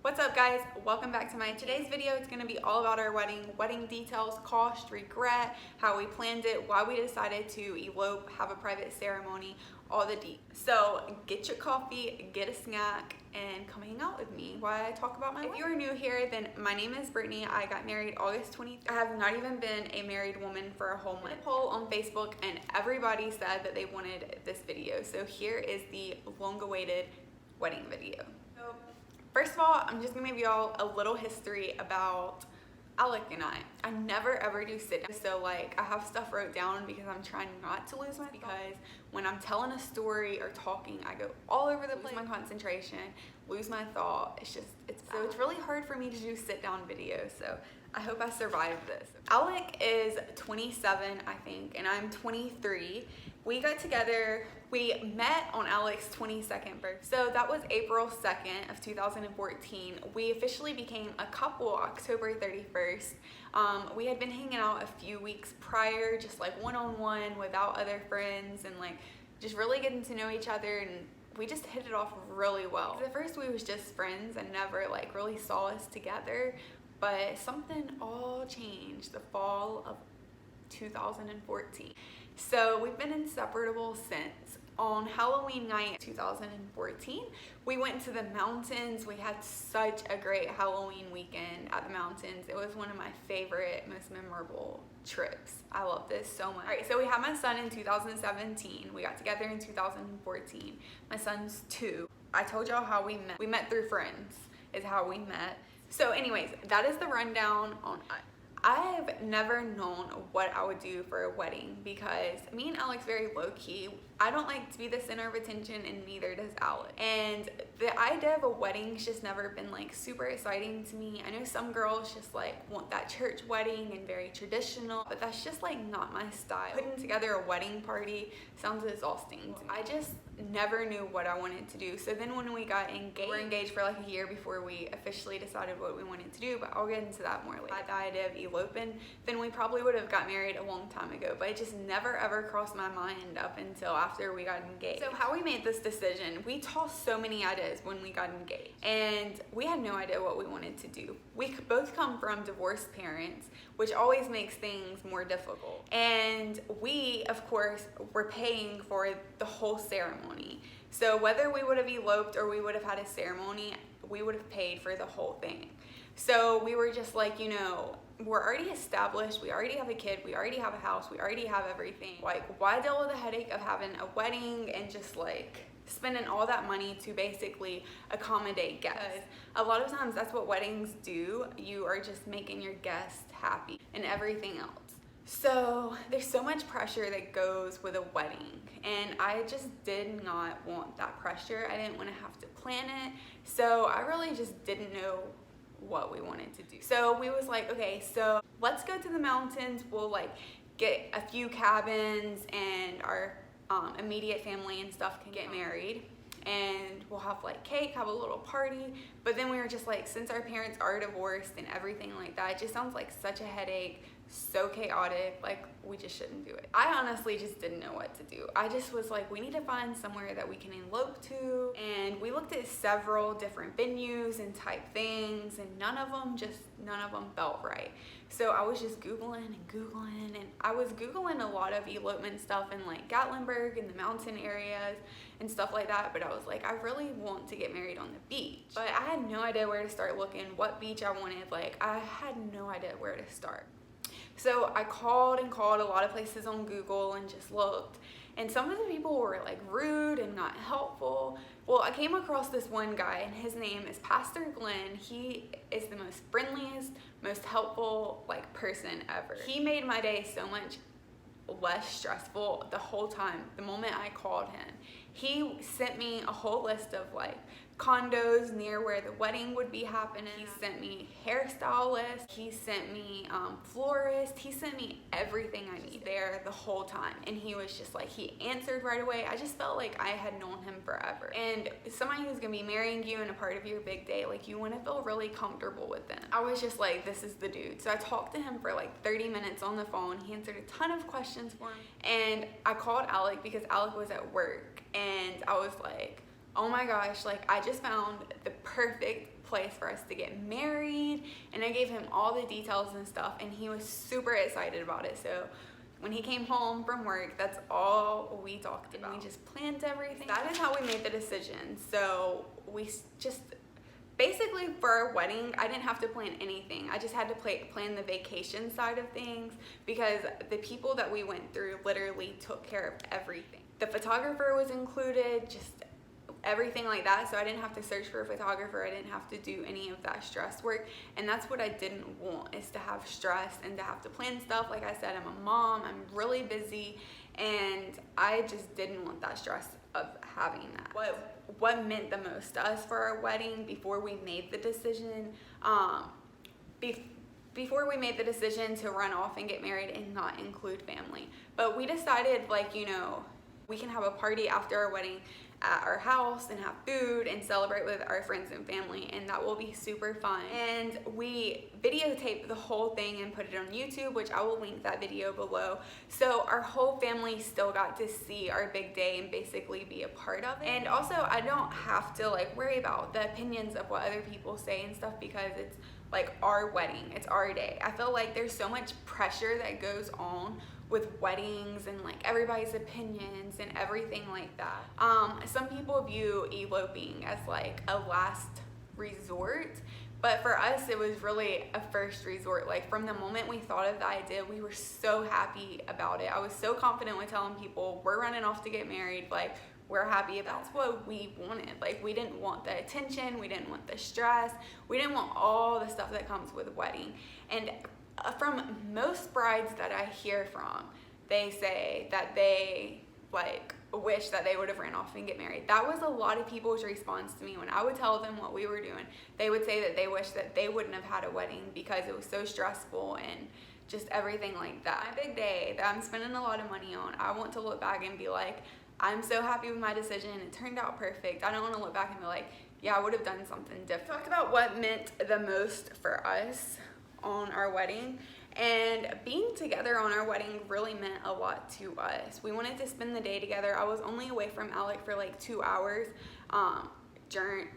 What's up guys? Welcome back to today's video. It's going to be all about our wedding details, cost, regret, how we planned it, why we decided to elope, have a private ceremony, all the deets. So get your coffee, get a snack, and come hang out with me while I talk about my wedding. If you are new here, then my name is Brittany. I got married August 23rd. I have not even been a married woman for a whole month. I did a poll on Facebook and everybody said that they wanted this video. So here is the long-awaited wedding video. First of all, I'm just gonna give y'all a little history about Alec and I. I never ever do sit down. So like I have stuff wrote down because I'm trying not to lose my thought. Because when I'm telling a story or talking, I go all over the place, lose my concentration, lose my thought. So it's really hard for me to do sit down videos. So I hope I survive this. Alec is 27, I think, and I'm 23. We got together, we met on Alec's 22nd birthday. So that was April 2nd of 2014. We officially became a couple October 31st. We had been hanging out a few weeks prior, just like one-on-one without other friends and like just really getting to know each other, and we just hit it off really well. At first we was just friends and never like really saw us together, but something all changed the fall of 2014. So we've been inseparable since. On Halloween night 2014, we went to the mountains. We had such a great Halloween weekend at the mountains. It was one of my favorite, most memorable trips. I love this so much. All right, so we had my son in 2017. We got together in 2014. My son's 2. I told y'all how we met. We met through friends is how we met. So anyways, that is the rundown on us. I've never known what I would do for a wedding because me and Alec's very low-key. I don't like to be the center of attention, and neither does Alec. And the idea of a wedding's just never been like super exciting to me. I know some girls just like want that church wedding and very traditional, but that's just like not my style. Putting together a wedding party sounds exhausting. I just never knew what I wanted to do. So then when we got engaged, we were engaged for like a year before we officially decided what we wanted to do, but I'll get into that more later. The idea of eloping, then we probably would have got married a long time ago, but it just never ever crossed my mind up until after we got engaged. So how we made this decision, we tossed so many ideas when we got engaged, and we had no idea what we wanted to do. We both come from divorced parents, which always makes things more difficult. And we, of course, were paying for the whole ceremony. So whether we would have eloped or we would have had a ceremony, we would have paid for the whole thing. So we were just like, you know, we're already established, we already have a kid, we already have a house, we already have everything. Like, why deal with the headache of having a wedding and just like spending all that money to basically accommodate guests? Because a lot of times that's what weddings do. You are just making your guests happy and everything else. So there's so much pressure that goes with a wedding, and I just did not want that pressure. I didn't want to have to plan it. So I really just didn't know what we wanted to do. So we was like, okay, so let's go to the mountains. We'll like get a few cabins and our immediate family and stuff can get married, and we'll have like cake, have a little party. But then we were just like, since our parents are divorced and everything like that, it just sounds like such a headache, so chaotic, like we just shouldn't do it. I honestly just didn't know what to do. I just was like, we need to find somewhere that we can elope to, and we looked at several different venues and type things, and none of them felt right. So I was just Googling, and I was Googling a lot of elopement stuff in like Gatlinburg and the mountain areas and stuff like that, but I was like, I really want to get married on the beach. But I had no idea where to start looking, what beach I wanted. Like, I had no idea where to start. So I called a lot of places on Google and just looked, and some of the people were like rude and not helpful. Well, I came across this one guy, and his name is Pastor Glenn. He is the most friendliest, most helpful like person ever. He made my day so much less stressful the whole time. The moment I called him, he sent me a whole list of like condos near where the wedding would be happening. He sent me hairstylist, he sent me florist, he sent me everything I need there the whole time. And he was just like, he answered right away. I just felt like I had known him forever. And somebody who's gonna be marrying you and a part of your big day, like you wanna feel really comfortable with them. I was just like, this is the dude. So I talked to him for like 30 minutes on the phone. He answered a ton of questions for me. And I called Alec because Alec was at work, and I was like, oh my gosh, like I just found the perfect place for us to get married. And I gave him all the details and stuff, and he was super excited about it. So when he came home from work, that's all we talked about. We just planned everything. That is how we made the decision. So we just, basically for our wedding, I didn't have to plan anything. I just had to plan the vacation side of things, because the people that we went through literally took care of everything. The photographer was included, just everything like that. So I didn't have to search for a photographer. I didn't have to do any of that stress work. And that's what I didn't want, is to have stress and to have to plan stuff. Like I said, I'm a mom, I'm really busy, and I just didn't want that stress of having that. What meant the most to us for our wedding before we made the decision, before we made the decision to run off and get married and not include family. But we decided, like, you know, we can have a party after our wedding at our house and have food and celebrate with our friends and family, and that will be super fun. And we videotaped the whole thing and put it on YouTube, which I will link that video below. So our whole family still got to see our big day and basically be a part of it. And also, I don't have to like worry about the opinions of what other people say and stuff, because it's like our wedding, it's our day. I feel like there's so much pressure that goes on with weddings and like everybody's opinions and everything like that. Some people view eloping as like a last resort, but for us it was really a first resort. Like from the moment we thought of the idea, we were so happy about it. I was so confident with telling people we're running off to get married, like we're happy about it. That's what we wanted. Like we didn't want the attention, we didn't want the stress, we didn't want all the stuff that comes with a wedding. And from most brides that I hear from, they say that they like wish that they would have ran off and get married. That was a lot of people's response to me when I would tell them what we were doing. They would say that they wish that they wouldn't have had a wedding because it was so stressful and just everything like that. My big day that I'm spending a lot of money on, I want to look back and be like, I'm so happy with my decision. It turned out perfect. I don't want to look back and be like, yeah, I would have done something different. Talked about what meant the most for us on our wedding, and being together on our wedding really meant a lot to us. We wanted to spend the day together. I was only away from Alec for like 2 hours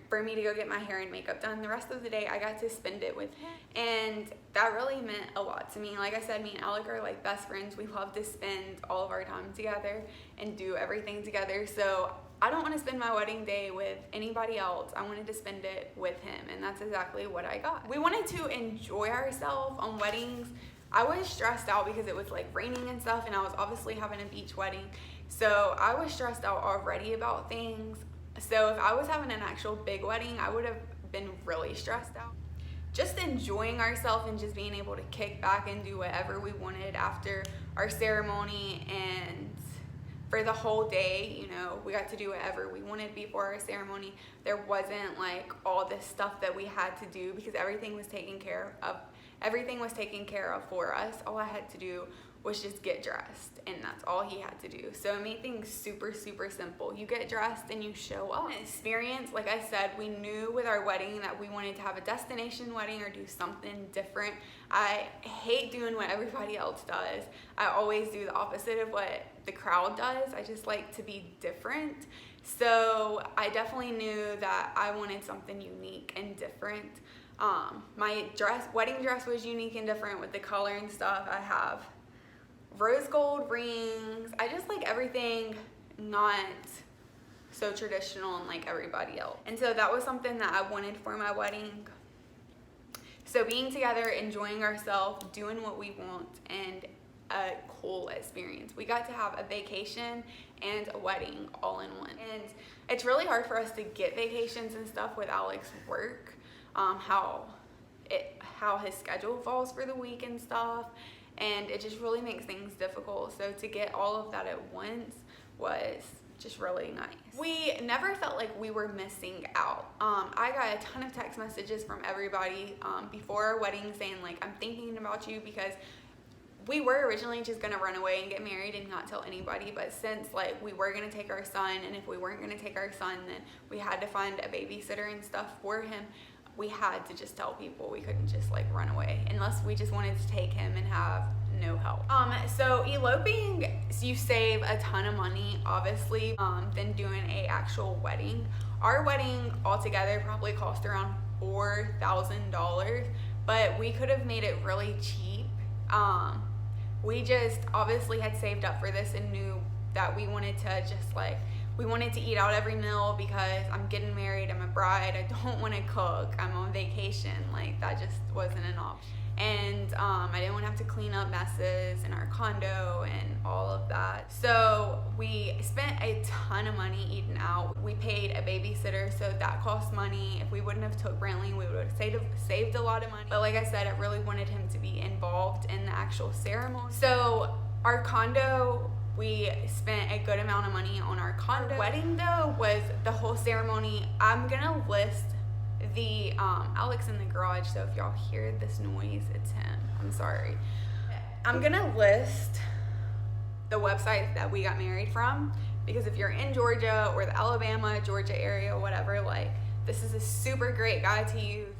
for me to go get my hair and makeup done. The rest of the day I got to spend it with him, and that really meant a lot to me. Like I said, me and Alec are like best friends. We love to spend all of our time together and do everything together. So I don't want to spend my wedding day with anybody else. I wanted to spend it with him, and that's exactly what I got. We wanted to enjoy ourselves on weddings. I was stressed out because it was like raining and stuff, and I was obviously having a beach wedding. So I was stressed out already about things. So if I was having an actual big wedding, I would have been really stressed out. Just enjoying ourselves and just being able to kick back and do whatever we wanted after our ceremony, and for the whole day, you know, we got to do whatever we wanted before our ceremony. There wasn't like all this stuff that we had to do because everything was taken care of. Everything was taken care of for us. All I had to do was just get dressed, and that's all he had to do. So it made things super, super simple. You get dressed and you show up. Experience, like I said, we knew with our wedding that we wanted to have a destination wedding or do something different. I hate doing what everybody else does. I always do the opposite of what the crowd does. I just like to be different. So I definitely knew that I wanted something unique and different. My wedding dress was unique and different with the color and stuff. I have rose gold rings. I just like everything not so traditional and like everybody else. And so that was something that I wanted for my wedding. So being together, enjoying ourselves, doing what we want, and a cool experience. We got to have a vacation and a wedding all in one. And it's really hard for us to get vacations and stuff with Alex's work, how his schedule falls for the week and stuff, and it just really makes things difficult. So to get all of that at once was just really nice. We never felt like we were missing out. I got a ton of text messages from everybody before our wedding saying like, I'm thinking about you, because we were originally just gonna run away and get married and not tell anybody, but since like we were gonna take our son, and if we weren't gonna take our son, then we had to find a babysitter and stuff for him. We had to just tell people. We couldn't just like run away unless we just wanted to take him and have no help. So eloping, you save a ton of money, obviously, than doing a actual wedding. Our wedding altogether probably cost around $4,000, but we could have made it really cheap. We just obviously had saved up for this and knew that we wanted to just like, we wanted to eat out every meal because I'm getting married, I'm a bride, I don't want to cook, I'm on vacation, like that just wasn't an option. And I didn't want to have to clean up messes in our condo and all of that. So we spent a ton of money eating out. We paid a babysitter, so that cost money. If we wouldn't have took Brantley, we would have saved a lot of money. But like I said, I really wanted him to be involved in the actual ceremony. So our condo, we spent a good amount of money on our condo. Our wedding though was the whole ceremony. I'm gonna list the Alex in the garage, so if y'all hear this noise, it's him. I'm sorry. I'm gonna list the website that we got married from, because if you're in Georgia or the Alabama, Georgia area, whatever, like this is a super great guy to use.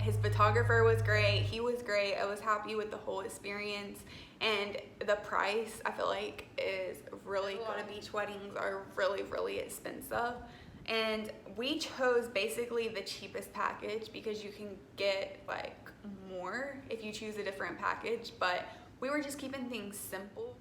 His photographer was great, he was great, I was happy with the whole experience, and the price I feel like is really good. A lot of beach weddings are really, really expensive. And we chose basically the cheapest package because you can get like more if you choose a different package, but we were just keeping things simple.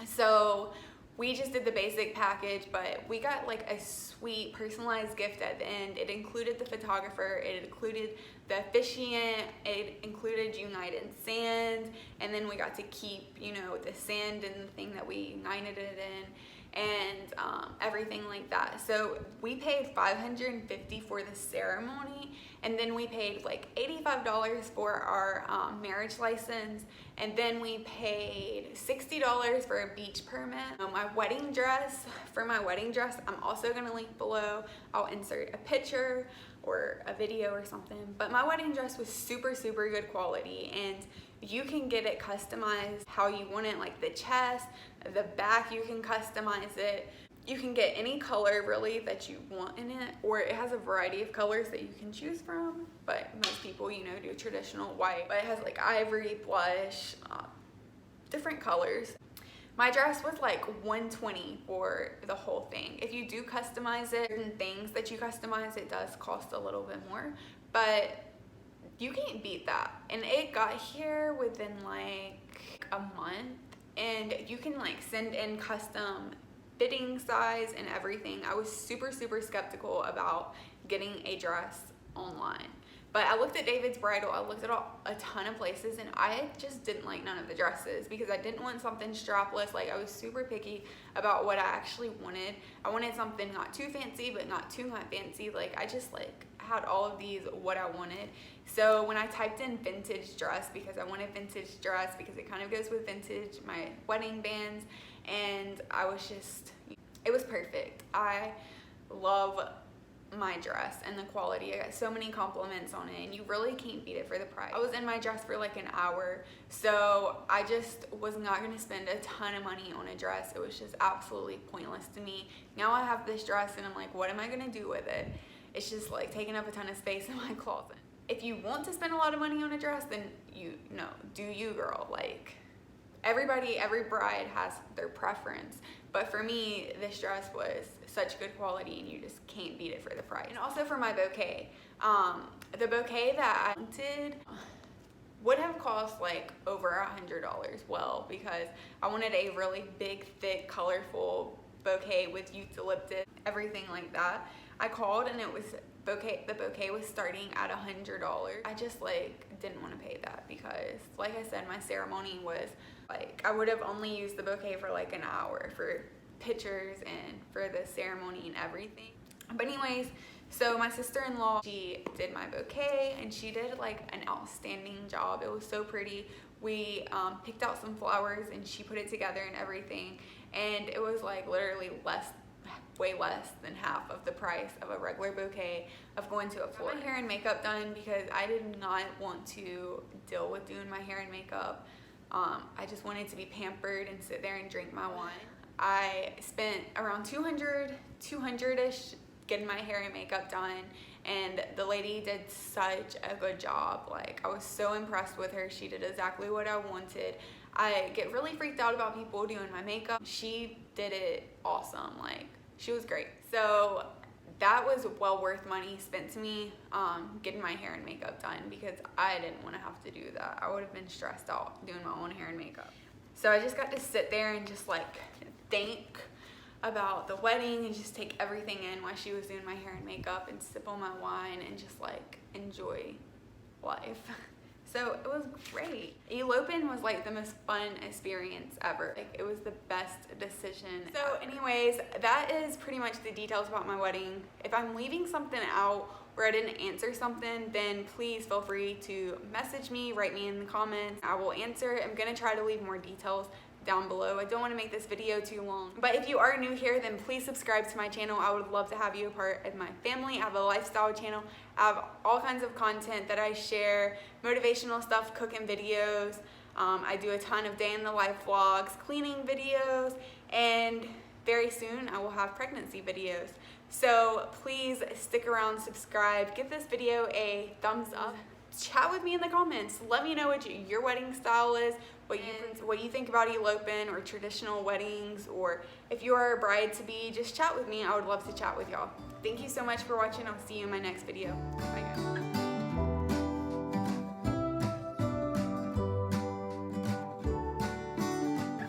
So we just did the basic package, but we got like a sweet personalized gift at the end. It included the photographer, it included the officiant, it included united sand, and then we got to keep, you know, the sand and the thing that we united it in, and everything like that. So we paid $550 for the ceremony, and then we paid like $85 for our marriage license, and then we paid $60 for a beach permit. My wedding dress, for my wedding dress, I'm also gonna link below. I'll insert a picture or a video or something, but my wedding dress was super, super good quality, and you can get it customized how you want it, like the chest, the back, you can customize it. You can get any color really that you want in it, or it has a variety of colors that you can choose from, but most people, you know, do traditional white, but it has like ivory, blush, different colors. My dress was like $120 for the whole thing. If you do customize it, certain things that you customize, it does cost a little bit more, but you can't beat that. And it got here within like a month, and you can like send in custom fitting size and everything. I was super, super skeptical about getting a dress online. But I looked at David's Bridal, I looked at a ton of places, and I just didn't like none of the dresses because I didn't want something strapless. Like, I was super picky about what I actually wanted. I wanted something not too fancy, but not too not fancy. Like, I just like had all of these what I wanted. So when I typed in vintage dress, because I wanted vintage dress because it kind of goes with vintage, my wedding bands, and I was just, it was perfect. I love my dress and the quality. I got so many compliments on it, and you really can't beat it for the price. I was in my dress for like an hour, so I just was not going to spend a ton of money on a dress. It was just absolutely pointless to me. Now I have this dress and I'm like, what am I going to do with it? It's just like taking up a ton of space in my closet. If you want to spend a lot of money on a dress, then you know, do you, girl. Like, every bride has their preference, but for me, this dress was such good quality, and you just can't beat it for the price. And also for my bouquet, the bouquet that I wanted would have cost like over $100, well, because I wanted a really big, thick, colorful bouquet with eucalyptus, everything like that. I called and it was the bouquet was starting at $100. I just like didn't want to pay that because, like I said, my ceremony was like, I would have only used the bouquet for like an hour for pictures and for the ceremony and everything. But anyways, so my sister-in-law, she did my bouquet, and she did like an outstanding job. It was so pretty. We picked out some flowers and she put it together and everything, and it was like literally way less than half of the price of a regular bouquet of going to a floor. I got my hair and makeup done because I did not want to deal with doing my hair and makeup. I just wanted to be pampered and sit there and drink my wine. I spent around $200-ish getting my hair and makeup done, and the lady did such a good job. Like, I was so impressed with her. She did exactly what I wanted. I get really freaked out about people doing my makeup. She did it awesome. Like, she was great. So that was well worth money spent to me, getting my hair and makeup done, because I didn't want to have to do that. I would have been stressed out doing my own hair and makeup. So I just got to sit there and just like think about the wedding and just take everything in while she was doing my hair and makeup, and sip on my wine and just like enjoy life. So it was great. Eloping was like the most fun experience ever. Like, it was the best decision. So anyways, that is pretty much the details about my wedding. If I'm leaving something out or I didn't answer something, then please feel free to message me, write me in the comments. I will answer. I'm gonna try to leave more details down below. I don't want to make this video too long. But if you are new here, then please subscribe to my channel. I would love to have you a part of my family. I have a lifestyle channel. I have all kinds of content that I share, motivational stuff, cooking videos. I do a ton of day in the life vlogs, cleaning videos, and very soon I will have pregnancy videos. So please stick around, subscribe, give this video a thumbs up. Chat with me in the comments. Let me know what your wedding style is, what you think about eloping or traditional weddings, or if you are a bride-to-be, just chat with me. I would love to chat with y'all. Thank you so much for watching. I'll see you in my next video. Bye guys.